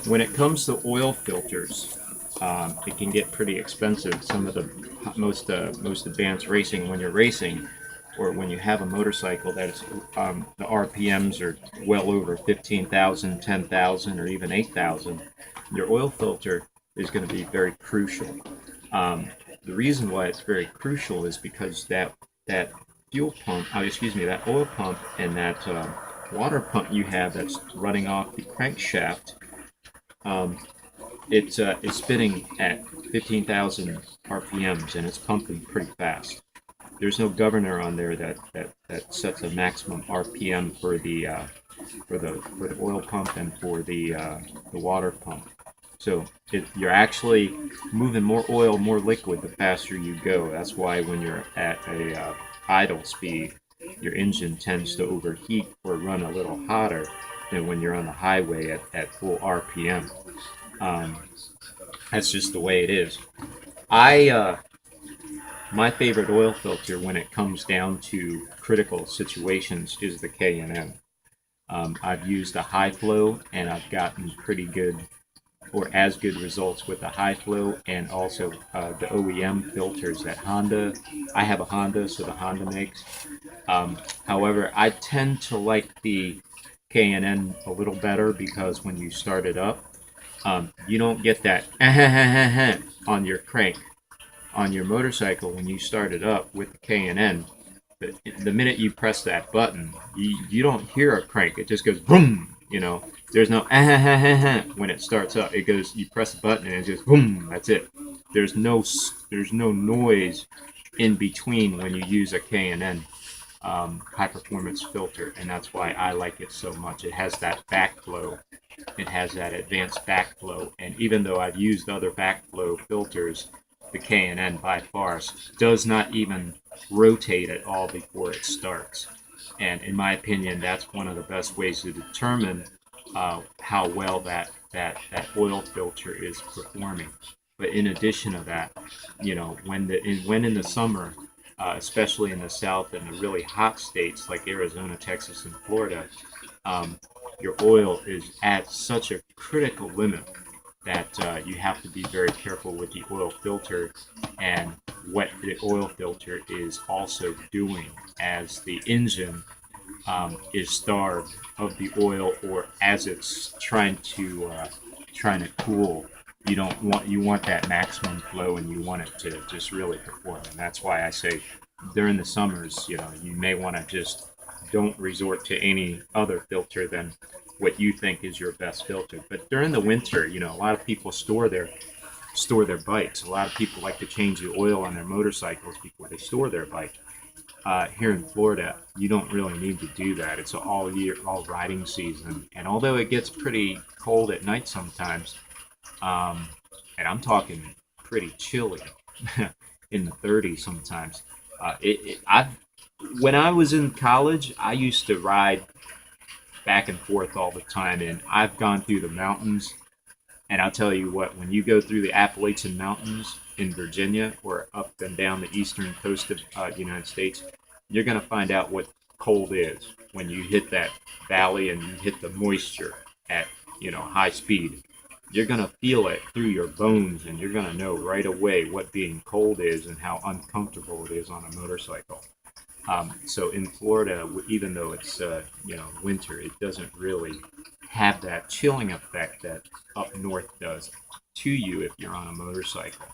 When it comes to oil filters, it can get pretty expensive. Some of the most advanced racing, when you're racing, or when you have a motorcycle that's the RPMs are well over 15,000, 10,000, or even 8,000, your oil filter is going to be very crucial. The reason why it's very crucial is because that fuel pump, excuse me, that oil pump and that water pump you have that's running off the crankshaft, um, it's spinning at 15,000 RPMs and it's pumping pretty fast. There's no governor on there that sets a maximum RPM for the oil pump and for the water pump. So you're actually moving more oil, more liquid the faster you go. That's why when you're at a idle speed, your engine tends to overheat or run a little hotter than when you're on the highway at full RPM. Um, that's just the way it is. I My favorite oil filter when it comes down to critical situations is the K&N. I've used a high flow and I've gotten pretty good or as good results with the high flow and also the OEM filters that Honda. I have a Honda, so the Honda makes. However, I tend to like the K&N a little better because when you start it up, you don't get that on your crank on your motorcycle when you start it up with the K&N. But the minute you press that button, you don't hear a crank. It just goes boom. There's no when it starts up. It goes. You press the button and it just boom. That's it. There's no noise in between when you use a K&N high performance filter, and that's why I like it so much. It has that backflow. It has that advanced backflow, and even though I've used other backflow filters, the K&N by far does not even rotate at all before it starts. And in my opinion, that's one of the best ways to determine how well that oil filter is performing. But in addition to that, when in the summer, especially in the South and the really hot states like Arizona, Texas, and Florida, your oil is at such a critical limit that you have to be very careful with the oil filter and what the oil filter is also doing as the engine is starved of the oil or as it's trying to cool. You want that maximum flow and you want it to just really perform. And that's why I say during the summers, you may want to just don't resort to any other filter than what you think is your best filter. But during the winter, a lot of people store their bikes. A lot of people like to change the oil on their motorcycles before they store their bike. Here in Florida, you don't really need to do that. It's all riding season, and although it gets pretty cold at night sometimes, and I'm talking pretty chilly in the 30s sometimes. When I was in college, I used to ride back and forth all the time, and I've gone through the mountains. And I'll tell you what, when you go through the Appalachian Mountains in Virginia or up and down the eastern coast of the United States, you're going to find out what cold is when you hit that valley and you hit the moisture at high speed. You're going to feel it through your bones, and you're going to know right away what being cold is and how uncomfortable it is on a motorcycle. So in Florida, even though it's winter, it doesn't really have that chilling effect that up north does to you if you're on a motorcycle.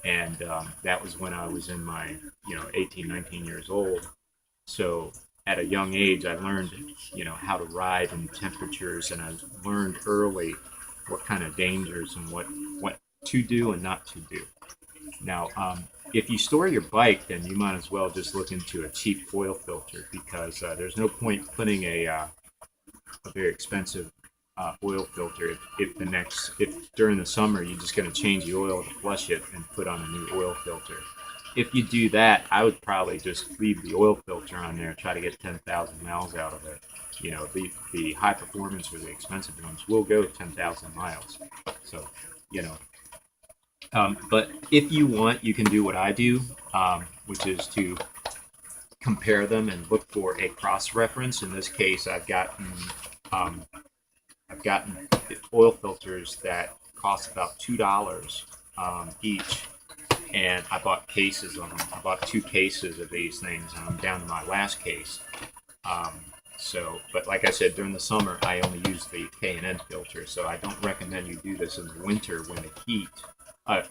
And that was when I was in my 18, 19 years old. So at a young age, I learned how to ride in temperatures, and I learned early what kind of dangers and what to do and not to do. Now, if you store your bike, then you might as well just look into a cheap oil filter because there's no point putting a very expensive oil filter if during the summer you're just going to change the oil to flush it and put on a new oil filter. If you do that, I would probably just leave the oil filter on there and try to get 10,000 miles out of it. The high performance or the expensive ones will go 10,000 miles. So, but if you want, you can do what I do, which is to compare them and look for a cross reference. In this case, I've gotten I've gotten oil filters that cost about $2 each, and I bought cases of them. I bought 2 cases of these things, and I'm down to my last case. Um, but like I said, during the summer, I only use the K&N filter, so I don't recommend you do this in the winter when the heat, uh,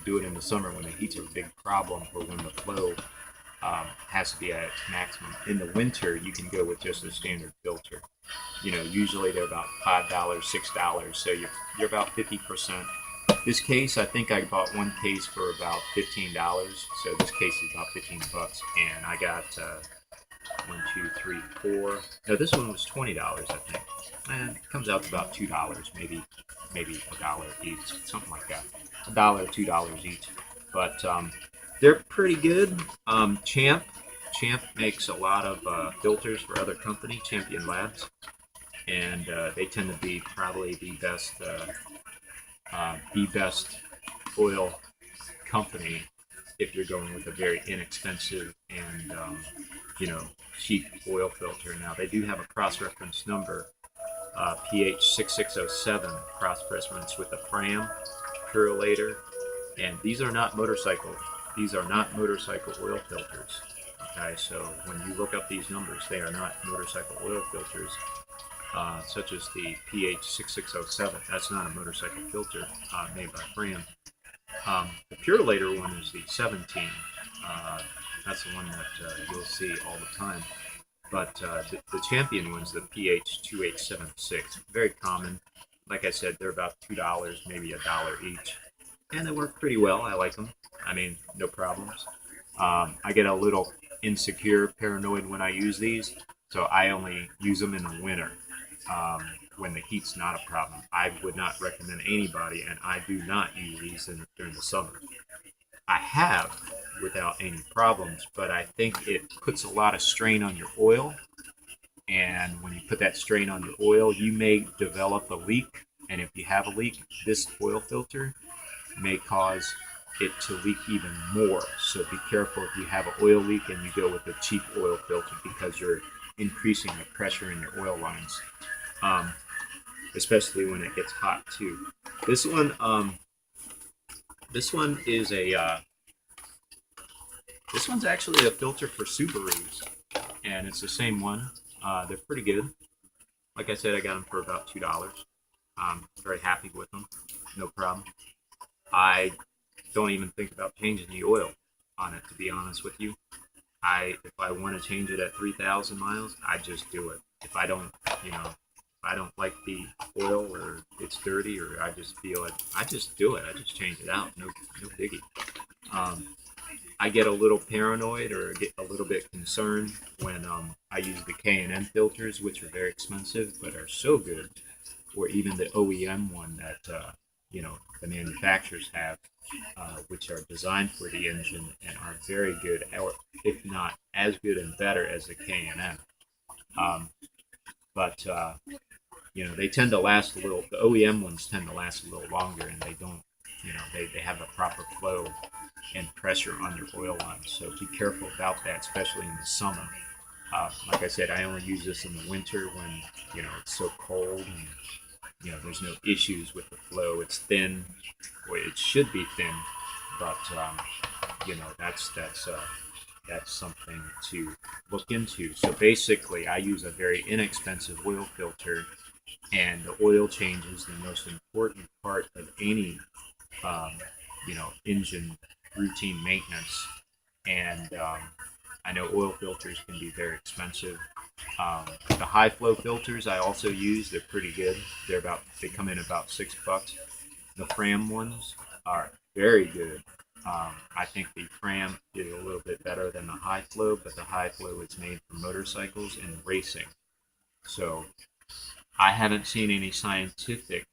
do it in the summer when the heat's a big problem or when the flow has to be at its maximum. In the winter, you can go with just a standard filter. Usually they're about $5, $6, so you're about 50%. This case, I think I bought one case for about $15, so this case is about $15, and I got 1, 2, 3, 4. No, this one was $20, I think. And it comes out to about $2, maybe a dollar each, something like that. $1, $2 each. But they're pretty good. Champ makes a lot of filters for other company, Champion Labs, and they tend to be probably the best oil company if you're going with a very inexpensive and cheap oil filter. Now they do have a cross-reference number, pH 6607, cross-reference with the Fram Purolator, and these are not motorcycle oil filters. Okay, so when you look up these numbers, they are not motorcycle oil filters, such as the pH 6607. That's not a motorcycle filter made by Fram. The Purolator one is the 17. That's the one that you'll see all the time. But the Champion one's the pH 2876. Very common. Like I said, they're about $2, maybe a dollar each. And they work pretty well. I like them. I mean, no problems. I get a little insecure, paranoid when I use these, so I only use them in the winter when the heat's not a problem. I would not recommend anybody, and I do not use these during the summer. I have without any problems, but I think it puts a lot of strain on your oil, and when you put that strain on your oil, you may develop a leak, and if you have a leak, this oil filter may cause it to leak even more. So be careful if you have an oil leak and you go with a cheap oil filter, because you're increasing the pressure in your oil lines, especially when it gets hot too. This one is this one's actually a filter for Subarus, and it's the same one. They're pretty good. Like I said, I got them for about $2. I'm very happy with them. No problem. I don't even think about changing the oil on it, to be honest with you. If I want to change it at 3,000 miles, I just do it. If I don't like the oil, or it's dirty, or I just feel it, I just do it. I just change it out. No biggie. I get a little paranoid or get a little bit concerned when I use the K&N filters, which are very expensive but are so good, or even the OEM one that the manufacturers have, which are designed for the engine and are very good, or if not as good and better as the K&N. But they tend to last a little. The OEM ones tend to last a little longer, and they don't. They have a proper flow and pressure on your oil lines. So be careful about that, especially in the summer. Like I said, I only use this in the winter when it's so cold and there's no issues with the flow. It's thin, or it should be thin, but that's something to look into. So basically, I use a very inexpensive oil filter, and the oil change is the most important part of any engine routine maintenance. And I know oil filters can be very expensive. The high flow filters I also use. They're pretty good. They come in about $6. The Fram ones are very good. I think the Fram is a little bit better than the high flow, but the high flow is made for motorcycles and racing. So I haven't seen any scientific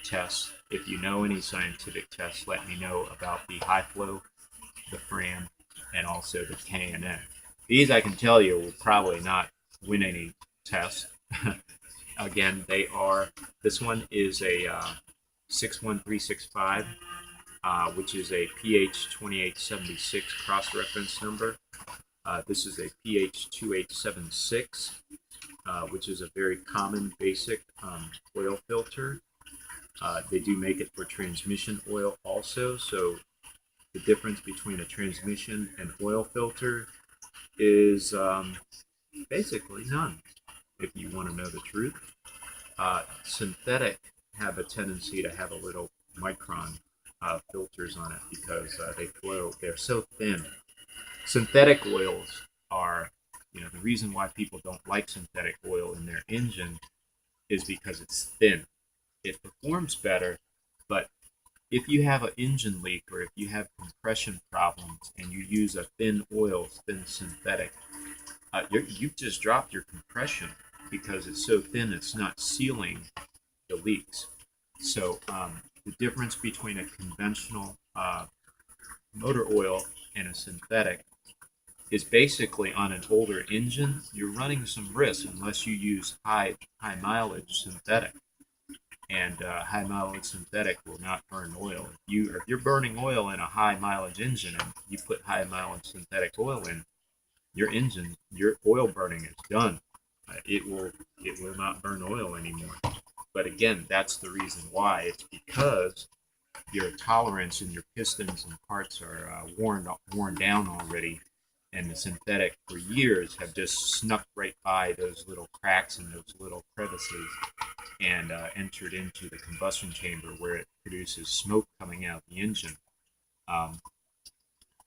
tests. If you know any scientific tests, let me know about the high flow, the Fram, and also the K&N. These, I can tell you, will probably not win any tests. Again, this one is a 61365, which is a pH 2876 cross-reference number. This is a pH 2876. which is a very common basic oil filter. They do make it for transmission oil also. So the difference between a transmission and oil filter is basically none, if you want to know the truth. Synthetic have a tendency to have a little micron filters on it because they're so thin. Synthetic oils are, the reason why people don't like synthetic oil in their engine is because it's thin. It performs better, but if you have an engine leak or if you have compression problems and you use a thin oil, thin synthetic, you've just dropped your compression because it's so thin it's not sealing the leaks. So the difference between a conventional motor oil and a synthetic is basically on an older engine, you're running some risk unless you use high mileage synthetic. And high mileage synthetic will not burn oil. If you're burning oil in a high mileage engine and you put high mileage synthetic oil in, your oil burning is done. It will not burn oil anymore. But again, that's the reason why. It's because your tolerance in your pistons and parts are worn down already, and the synthetic for years have just snuck right by those little cracks and those little crevices and entered into the combustion chamber where it produces smoke coming out the engine.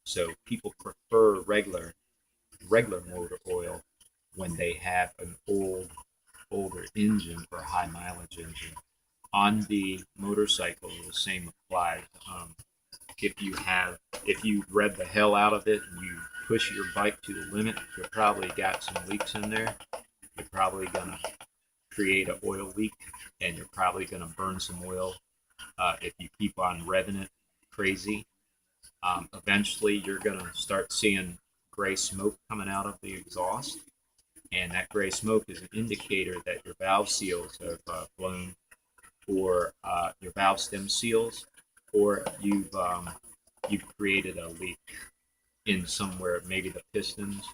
So people prefer regular motor oil when they have an older engine or high mileage engine. On the motorcycle, the same applies. If you rev the hell out of it and you push your bike to the limit, you probably got some leaks in there. You're probably gonna create an oil leak, and you're probably gonna burn some oil if you keep on revving it crazy. Eventually, you're gonna start seeing gray smoke coming out of the exhaust, and that gray smoke is an indicator that your valve seals have blown, or your valve stem seals, or you've created a leak in somewhere, maybe the pistons,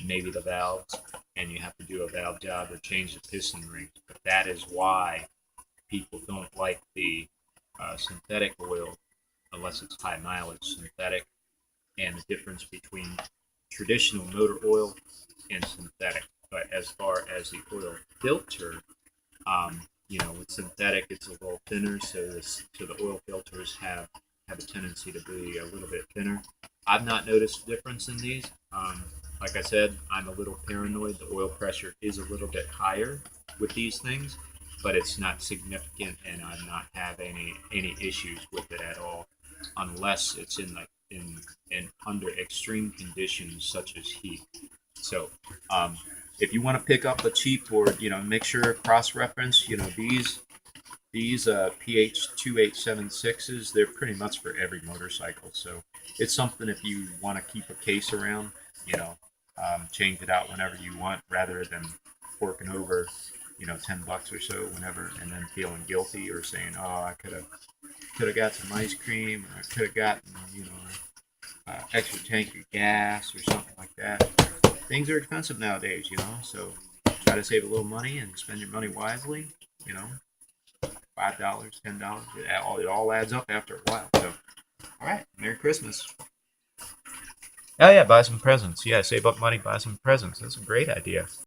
maybe the valves, and you have to do a valve job or change the piston rings. But that is why people don't like the synthetic oil unless it's high mileage synthetic, and the difference between traditional motor oil and synthetic. But as far as the oil filter, with synthetic, it's a little thinner, so the oil filters have a tendency to be a little bit thinner. I've not noticed a difference in these. Like I said, I'm a little paranoid. The oil pressure is a little bit higher with these things, but it's not significant, and I'm not having any issues with it at all, unless it's in under extreme conditions such as heat. So, if you want to pick up a cheap, or make sure cross reference, these PH 2876s, they're pretty much for every motorcycle. So it's something, if you want to keep a case around, change it out whenever you want, rather than forking over, $10 or so whenever, and then feeling guilty or saying, oh, I could have got some ice cream, or I could have gotten, extra tank of gas or something like that. Things are expensive nowadays, so try to save a little money and spend your money wisely, $5, $10, it all adds up after a while. So, all right, Merry Christmas. Oh yeah, buy some presents. Yeah, save up money, buy some presents. That's a great idea.